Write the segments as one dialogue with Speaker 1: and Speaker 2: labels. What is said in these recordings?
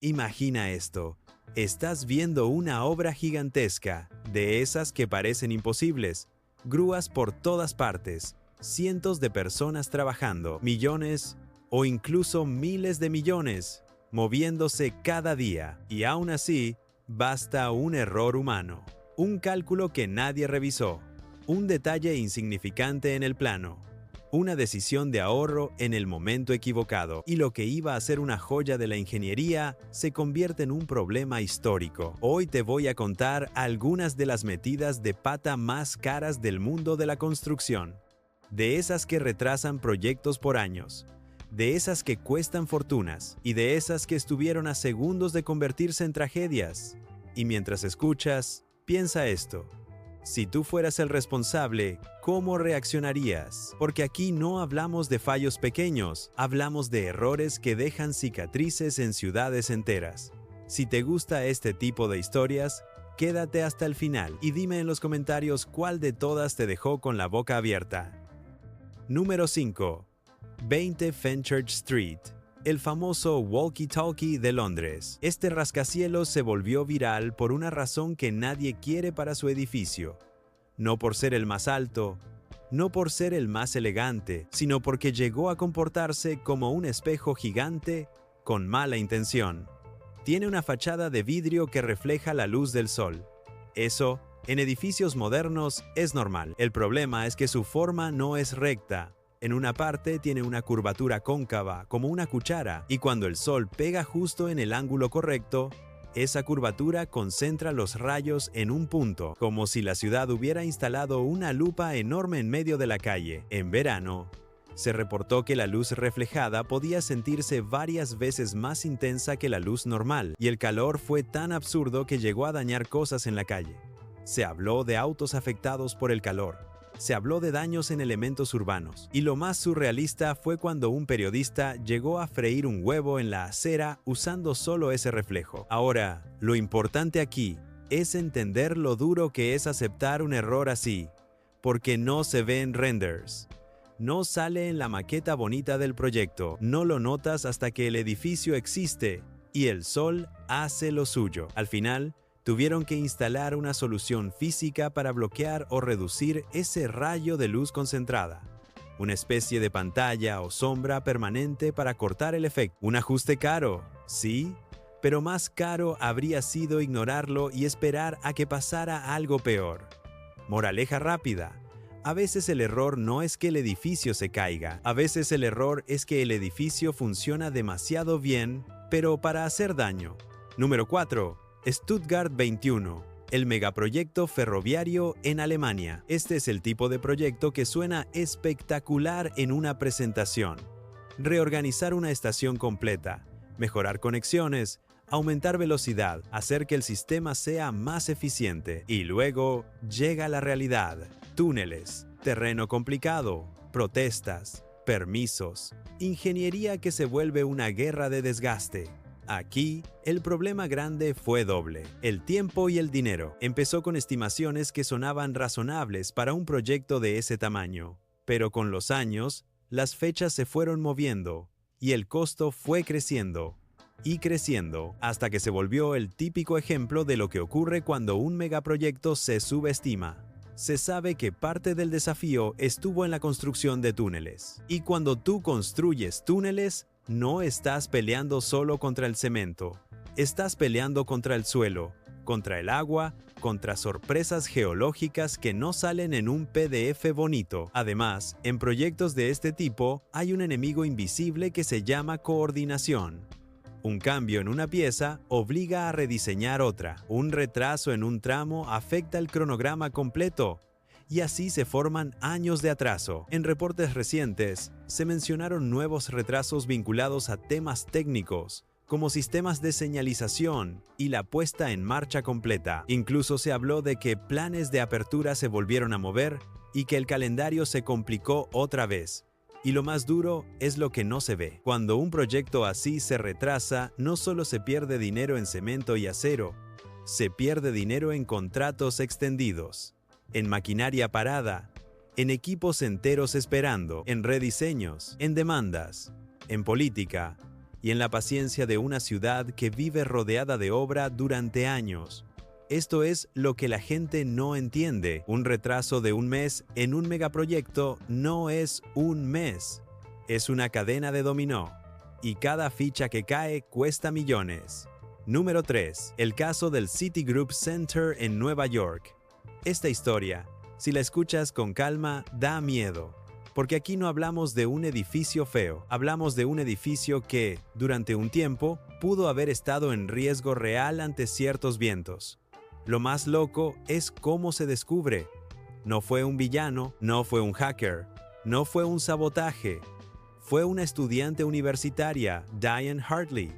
Speaker 1: Imagina esto. Estás viendo una obra gigantesca, de esas que parecen imposibles. Grúas por todas partes, cientos de personas trabajando, millones o incluso miles de millones, moviéndose cada día. Y aún así, basta un error humano, un cálculo que nadie revisó, un detalle insignificante en el plano, una decisión de ahorro en el momento equivocado, y lo que iba a ser una joya de la ingeniería se convierte en un problema histórico. Hoy te voy a contar algunas de las metidas de pata más caras del mundo de la construcción, de esas que retrasan proyectos por años, de esas que cuestan fortunas y de esas que estuvieron a segundos de convertirse en tragedias. Y mientras escuchas, piensa esto. Si tú fueras el responsable, ¿cómo reaccionarías? Porque aquí no hablamos de fallos pequeños, hablamos de errores que dejan cicatrices en ciudades enteras. Si te gusta este tipo de historias, quédate hasta el final y dime en los comentarios cuál de todas te dejó con la boca abierta. Número 5. 20 Fenchurch Street. El famoso walkie-talkie de Londres. Este rascacielos se volvió viral por una razón que nadie quiere para su edificio. No por ser el más alto, no por ser el más elegante, sino porque llegó a comportarse como un espejo gigante con mala intención. Tiene una fachada de vidrio que refleja la luz del sol. Eso, en edificios modernos, es normal. El problema es que su forma no es recta. En una parte tiene una curvatura cóncava, como una cuchara, y cuando el sol pega justo en el ángulo correcto, esa curvatura concentra los rayos en un punto, como si la ciudad hubiera instalado una lupa enorme en medio de la calle. En verano, se reportó que la luz reflejada podía sentirse varias veces más intensa que la luz normal, y el calor fue tan absurdo que llegó a dañar cosas en la calle. Se habló de autos afectados por el calor. Se habló de daños en elementos urbanos, y lo más surrealista fue cuando un periodista llegó a freír un huevo en la acera usando solo ese reflejo. Ahora, lo importante aquí es entender lo duro que es aceptar un error así, porque no se ve en renders. No sale en la maqueta bonita del proyecto, no lo notas hasta que el edificio existe y el sol hace lo suyo. Al final, tuvieron que instalar una solución física para bloquear o reducir ese rayo de luz concentrada. Una especie de pantalla o sombra permanente para cortar el efecto. Un ajuste caro, sí, pero más caro habría sido ignorarlo y esperar a que pasara algo peor. Moraleja rápida. A veces el error no es que el edificio se caiga, a veces el error es que el edificio funciona demasiado bien, pero para hacer daño. Número 4. Stuttgart 21, el megaproyecto ferroviario en Alemania. Este es el tipo de proyecto que suena espectacular en una presentación. Reorganizar una estación completa, mejorar conexiones, aumentar velocidad, hacer que el sistema sea más eficiente. Y luego llega la realidad. Túneles, terreno complicado, protestas, permisos, ingeniería que se vuelve una guerra de desgaste. Aquí, el problema grande fue doble: el tiempo y el dinero. Empezó con estimaciones que sonaban razonables para un proyecto de ese tamaño, pero con los años, las fechas se fueron moviendo y el costo fue creciendo y creciendo hasta que se volvió el típico ejemplo de lo que ocurre cuando un megaproyecto se subestima. Se sabe que parte del desafío estuvo en la construcción de túneles. Y cuando tú construyes túneles, no estás peleando solo contra el cemento. Estás peleando contra el suelo, contra el agua, contra sorpresas geológicas que no salen en un PDF bonito. Además, en proyectos de este tipo hay un enemigo invisible que se llama coordinación. Un cambio en una pieza obliga a rediseñar otra. Un retraso en un tramo afecta el cronograma completo. Y así se forman años de atraso. En reportes recientes, se mencionaron nuevos retrasos vinculados a temas técnicos, como sistemas de señalización y la puesta en marcha completa. Incluso se habló de que planes de apertura se volvieron a mover y que el calendario se complicó otra vez. Y lo más duro es lo que no se ve. Cuando un proyecto así se retrasa, no solo se pierde dinero en cemento y acero, se pierde dinero en contratos extendidos, en maquinaria parada, en equipos enteros esperando, en rediseños, en demandas, en política y en la paciencia de una ciudad que vive rodeada de obra durante años. Esto es lo que la gente no entiende. Un retraso de un mes en un megaproyecto no es un mes. Es una cadena de dominó. Y cada ficha que cae cuesta millones. Número 3. El caso del Citigroup Center en Nueva York. Esta historia, si la escuchas con calma, da miedo. Porque aquí no hablamos de un edificio feo, hablamos de un edificio que, durante un tiempo, pudo haber estado en riesgo real ante ciertos vientos. Lo más loco es cómo se descubre. No fue un villano, no fue un hacker, no fue un sabotaje. Fue una estudiante universitaria, Diane Hartley,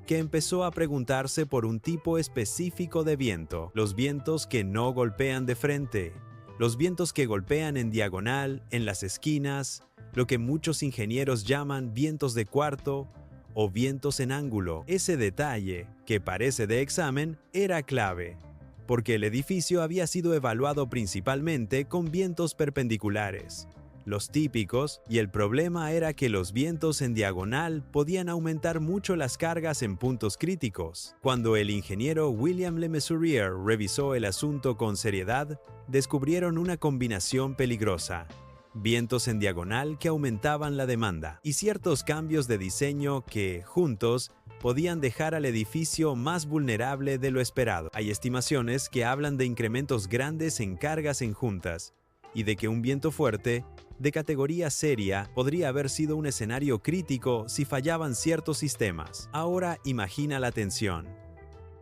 Speaker 1: que empezó a preguntarse por un tipo específico de viento, los vientos que no golpean de frente. Los vientos que golpean en diagonal, en las esquinas, lo que muchos ingenieros llaman vientos de cuarto o vientos en ángulo. Ese detalle, que parece de examen, era clave, porque el edificio había sido evaluado principalmente con vientos perpendiculares, los típicos, y el problema era que los vientos en diagonal podían aumentar mucho las cargas en puntos críticos. Cuando el ingeniero William Le Mesurier revisó el asunto con seriedad, descubrieron una combinación peligrosa: vientos en diagonal que aumentaban la demanda y ciertos cambios de diseño que, juntos, podían dejar al edificio más vulnerable de lo esperado. Hay estimaciones que hablan de incrementos grandes en cargas en juntas y de que un viento fuerte, de categoría seria, podría haber sido un escenario crítico si fallaban ciertos sistemas. Ahora imagina la tensión.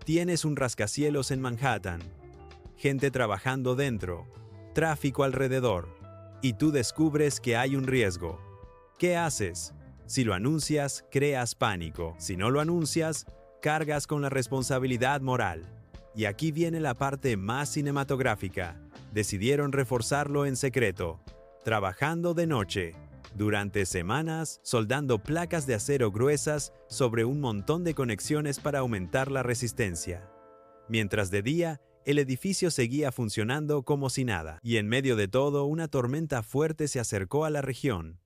Speaker 1: Tienes un rascacielos en Manhattan, gente trabajando dentro, tráfico alrededor, y tú descubres que hay un riesgo. ¿Qué haces? Si lo anuncias, creas pánico. Si no lo anuncias, cargas con la responsabilidad moral. Y aquí viene la parte más cinematográfica. Decidieron reforzarlo en secreto, trabajando de noche, durante semanas, soldando placas de acero gruesas sobre un montón de conexiones para aumentar la resistencia. Mientras de día, el edificio seguía funcionando como si nada, y en medio de todo, una tormenta fuerte se acercó a la región.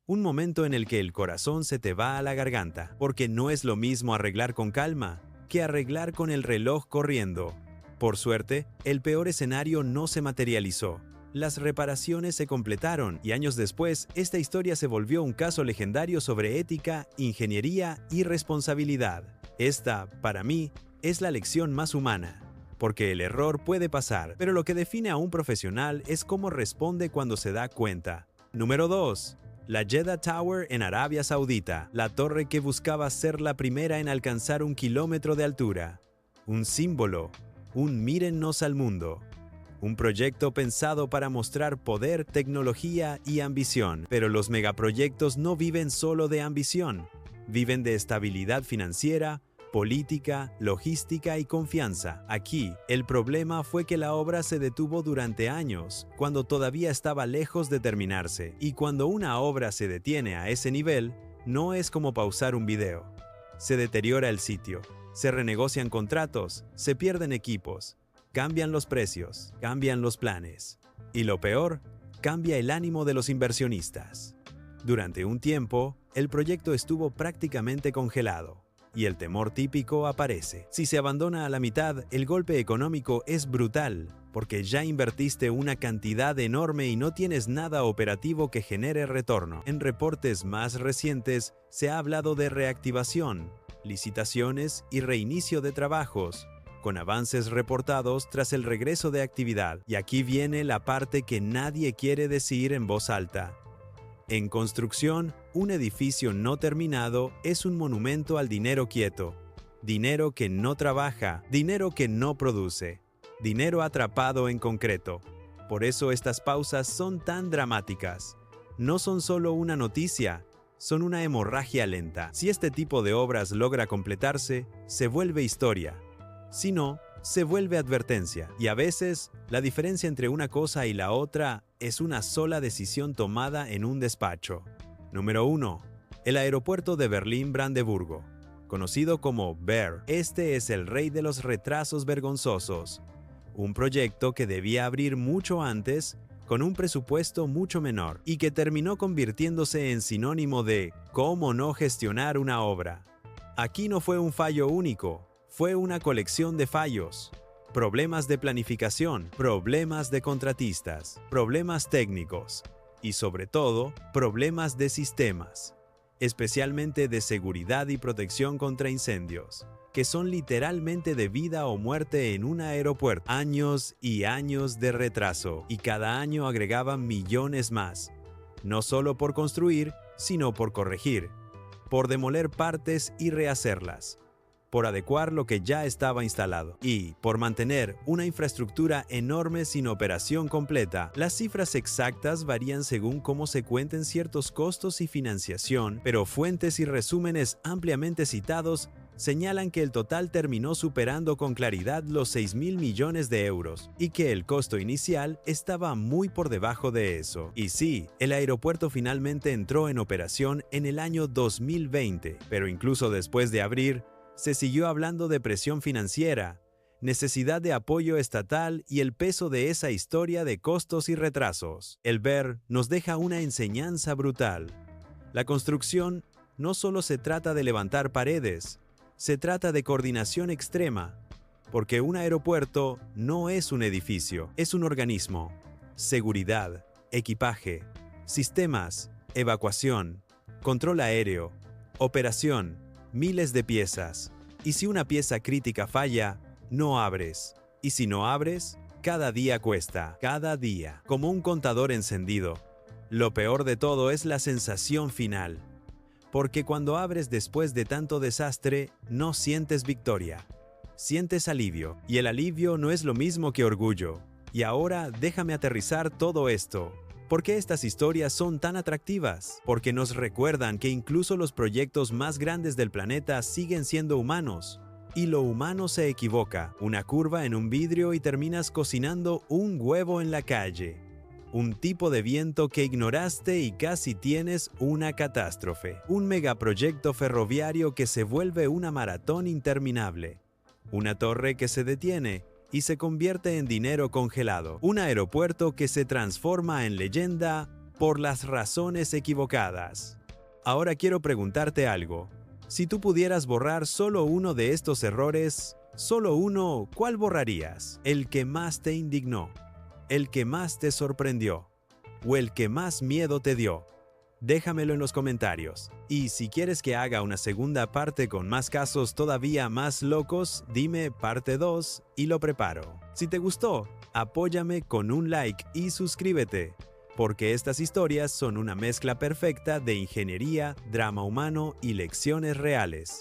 Speaker 1: Un momento en el que el corazón se te va a la garganta, porque no es lo mismo arreglar con calma que arreglar con el reloj corriendo. Por suerte, el peor escenario no se materializó. Las reparaciones se completaron y años después, esta historia se volvió un caso legendario sobre ética, ingeniería y responsabilidad. Esta, para mí, es la lección más humana. Porque el error puede pasar, pero lo que define a un profesional es cómo responde cuando se da cuenta. Número 2. La Jeddah Tower en Arabia Saudita, la torre que buscaba ser la primera en alcanzar 1 kilómetro de altura. Un símbolo, un mírennos al mundo. Un proyecto pensado para mostrar poder, tecnología y ambición. Pero los megaproyectos no viven solo de ambición, viven de estabilidad financiera, política, logística y confianza. Aquí, el problema fue que la obra se detuvo durante años, cuando todavía estaba lejos de terminarse. Y cuando una obra se detiene a ese nivel, no es como pausar un video. Se deteriora el sitio, se renegocian contratos, se pierden equipos, cambian los precios, cambian los planes. Y lo peor, cambia el ánimo de los inversionistas. Durante un tiempo, el proyecto estuvo prácticamente congelado. Y el temor típico aparece. Si se abandona a la mitad, el golpe económico es brutal, porque ya invertiste una cantidad enorme y no tienes nada operativo que genere retorno. En reportes más recientes se ha hablado de reactivación, licitaciones y reinicio de trabajos, con avances reportados tras el regreso de actividad. Y aquí viene la parte que nadie quiere decir en voz alta. En construcción, un edificio no terminado es un monumento al dinero quieto, dinero que no trabaja, dinero que no produce, dinero atrapado en concreto. Por eso estas pausas son tan dramáticas. No son solo una noticia, son una hemorragia lenta. Si este tipo de obras logra completarse, se vuelve historia. Si no, se vuelve advertencia. Y a veces, la diferencia entre una cosa y la otra es una sola decisión tomada en un despacho. Número 1. El aeropuerto de Berlín-Brandeburgo, conocido como BER. Este es el rey de los retrasos vergonzosos. Un proyecto que debía abrir mucho antes, con un presupuesto mucho menor, y que terminó convirtiéndose en sinónimo de cómo no gestionar una obra. Aquí no fue un fallo único, fue una colección de fallos. Problemas de planificación, problemas de contratistas, problemas técnicos y sobre todo, problemas de sistemas, especialmente de seguridad y protección contra incendios, que son literalmente de vida o muerte en un aeropuerto. Años y años de retraso, y cada año agregaban millones más, no solo por construir, sino por corregir, por demoler partes y rehacerlas, por adecuar lo que ya estaba instalado y por mantener una infraestructura enorme sin operación completa. Las cifras exactas varían según cómo se cuenten ciertos costos y financiación, pero fuentes y resúmenes ampliamente citados señalan que el total terminó superando con claridad los 6.000 millones de euros y que el costo inicial estaba muy por debajo de eso. Y sí, el aeropuerto finalmente entró en operación en el año 2020, pero incluso después de abrir, se siguió hablando de presión financiera, necesidad de apoyo estatal y el peso de esa historia de costos y retrasos. El ver nos deja una enseñanza brutal. La construcción no solo se trata de levantar paredes, se trata de coordinación extrema, porque un aeropuerto no es un edificio, es un organismo. Seguridad, equipaje, sistemas, evacuación, control aéreo, operación, miles de piezas. Y si una pieza crítica falla, no abres. Y si no abres, cada día cuesta, cada día, como un contador encendido. Lo peor de todo es la sensación final. Porque cuando abres después de tanto desastre, no sientes victoria. Sientes alivio, y el alivio no es lo mismo que orgullo. Y ahora déjame aterrizar todo esto. ¿Por qué estas historias son tan atractivas? Porque nos recuerdan que incluso los proyectos más grandes del planeta siguen siendo humanos. Y lo humano se equivoca. Una curva en un vidrio y terminas cocinando un huevo en la calle. Un tipo de viento que ignoraste y casi tienes una catástrofe. Un megaproyecto ferroviario que se vuelve una maratón interminable. Una torre que se detiene y se convierte en dinero congelado. Un aeropuerto que se transforma en leyenda por las razones equivocadas. Ahora quiero preguntarte algo. Si tú pudieras borrar solo uno de estos errores, solo uno, ¿cuál borrarías? ¿El que más te indignó? ¿El que más te sorprendió? ¿O el que más miedo te dio? Déjamelo en los comentarios. Y si quieres que haga una segunda parte con más casos todavía más locos, dime parte 2 y lo preparo. Si te gustó, apóyame con un like y suscríbete, porque estas historias son una mezcla perfecta de ingeniería, drama humano y lecciones reales.